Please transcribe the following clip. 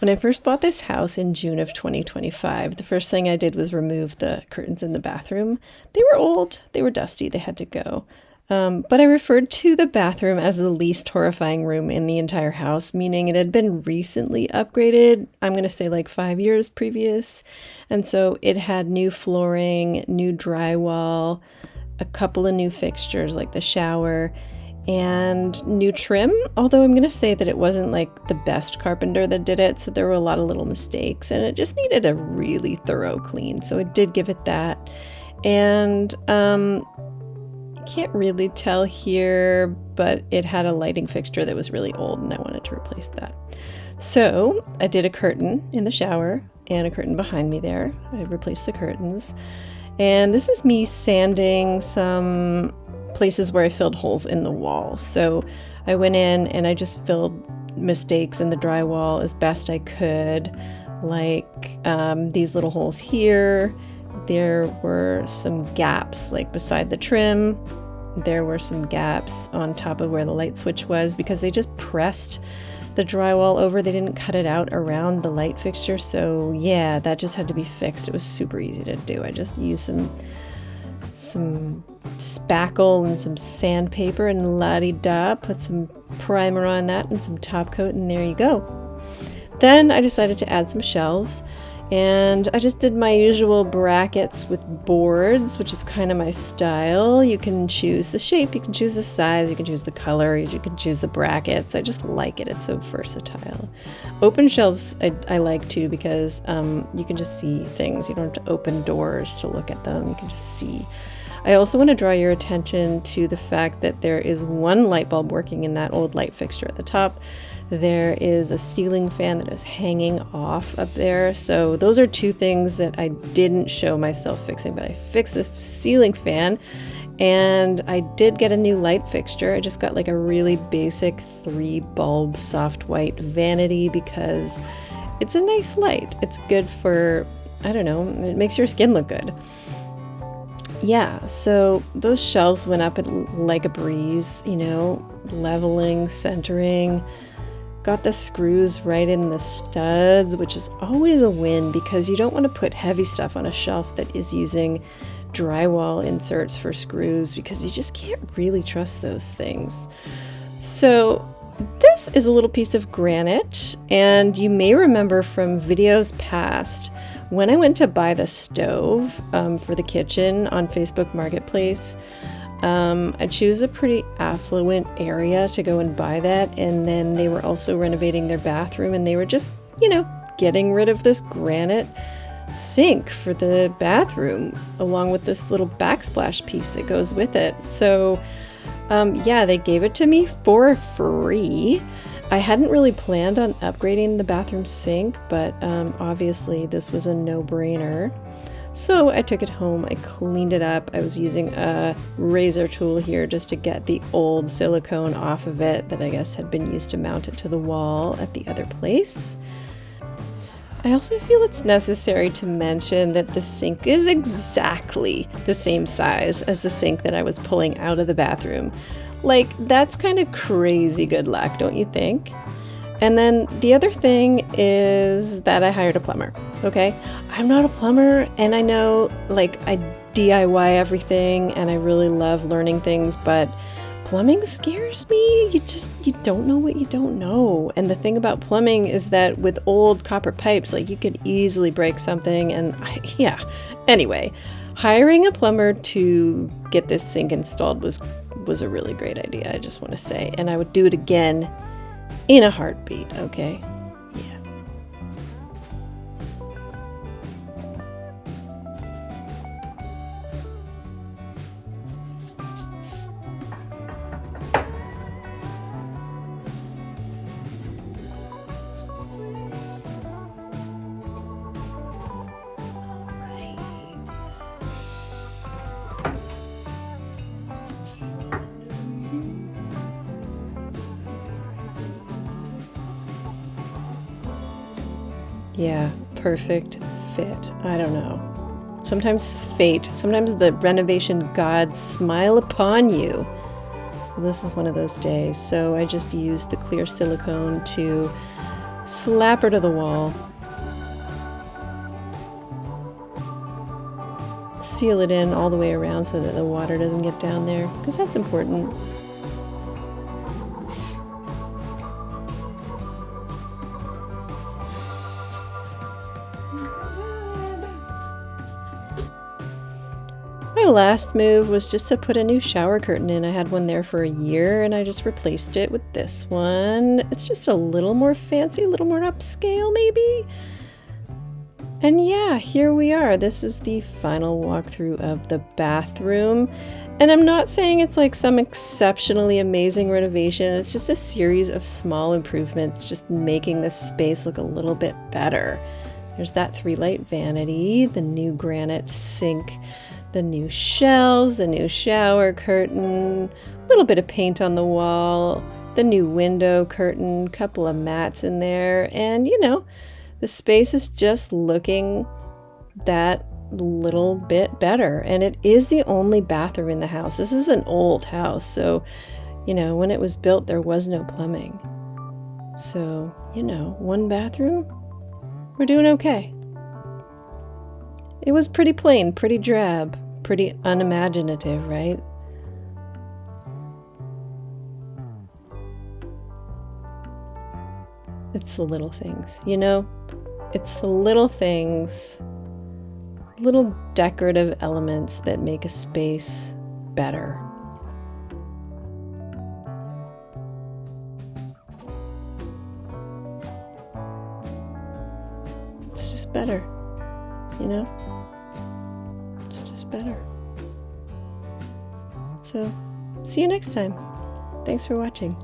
When I first bought this house in June of 2025, the first thing I did was remove the curtains in the bathroom. They were old, they were dusty, they had to go. But I referred to the bathroom as the least horrifying room in the entire house, meaning it had been recently upgraded. I'm going to say like 5 years previous. And so it had new flooring, new drywall, a couple of new fixtures like the shower, and new trim. Although I'm going to say that it wasn't like the best carpenter that did it. So there were a lot of little mistakes and it just needed a really thorough clean. So I did give it that. And, can't really tell here, but it had a lighting fixture that was really old and I wanted to replace that. So I did a curtain in the shower and a curtain behind me there. I replaced the curtains. And this is me sanding some places where I filled holes in the wall. So I went in and I just filled mistakes in the drywall as best I could, like these little holes here. There were some gaps like beside the trim. There were some gaps on top of where the light switch was because they just pressed the drywall over. They didn't cut it out around the light fixture. So yeah, that just had to be fixed. It was super easy to do. I just used some spackle and some sandpaper and la-di-da, put some primer on that and some top coat, and there you go. Then I decided to add some shelves. And I just did my usual brackets with boards, which is kind of my style. You can choose the shape, you can choose the size, you can choose the color, you can choose the brackets. I just like it. It's so versatile. Open shelves I like too because you can just see things. You don't have to open doors to look at them. You can just see. I also want to draw your attention to the fact that there is one light bulb working in that old light fixture at the top. There is a ceiling fan that is hanging off up there. So those are two things that I didn't show myself fixing, but I fixed the ceiling fan and I did get a new light fixture. I just got like a really basic 3-bulb soft white vanity because it's a nice light. It's good for, I don't know, it makes your skin look good. Yeah, so those shelves went up like a breeze, you know, leveling, centering. Got the screws right in the studs, which is always a win because you don't want to put heavy stuff on a shelf that is using drywall inserts for screws because you just can't really trust those things. So this is a little piece of granite, and you may remember from videos past when I went to buy the stove for the kitchen on Facebook Marketplace. I choose a pretty affluent area to go and buy that, and then they were also renovating their bathroom, and they were just, you know, getting rid of this granite sink for the bathroom along with this little backsplash piece that goes with it. So yeah, they gave it to me for free. I hadn't really planned on upgrading the bathroom sink, but obviously this was a no-brainer. So I took it home, I cleaned it up. I was using a razor tool here just to get the old silicone off of it that I guess had been used to mount it to the wall at the other place. I also feel it's necessary to mention that the sink is exactly the same size as the sink that I was pulling out of the bathroom. Like, that's kind of crazy good luck, don't you think? And then the other thing is that I hired a plumber, okay? I'm not a plumber, and I know, like, I DIY everything, and I really love learning things, but plumbing scares me. You don't know what you don't know. And the thing about plumbing is that with old copper pipes, like, you could easily break something, and yeah. Anyway, hiring a plumber to get this sink installed was a really great idea, I just want to say, and I would do it again in a heartbeat, okay? Yeah. Yeah, perfect fit. I don't know. Sometimes fate, sometimes the renovation gods smile upon you. Well, this is one of those days. So I just used the clear silicone to Slap her to the wall. Seal it in all the way around so that the water doesn't get down there, because that's important. My last move was just to put a new shower curtain in. I had one there for a year and I just replaced it with this one. It's just a little more fancy, a little more upscale maybe. And yeah, here we are. This is the final walkthrough of the bathroom. And I'm not saying it's like some exceptionally amazing renovation. It's just a series of small improvements, just making this space look a little bit better. There's that 3-light vanity, the new granite sink, the new shelves, the new shower curtain, a little bit of paint on the wall, the new window curtain, couple of mats in there, and you know, the space is just looking that little bit better. And it is the only bathroom in the house. This is an old house, so you know, when it was built there was no plumbing. So, you know, one bathroom, we're doing okay. It was pretty plain, pretty drab, pretty unimaginative, right? It's the little things, you know? It's the little things, little decorative elements that make a space better. It's just better, you know? It's just better. So, see you next time. Thanks for watching.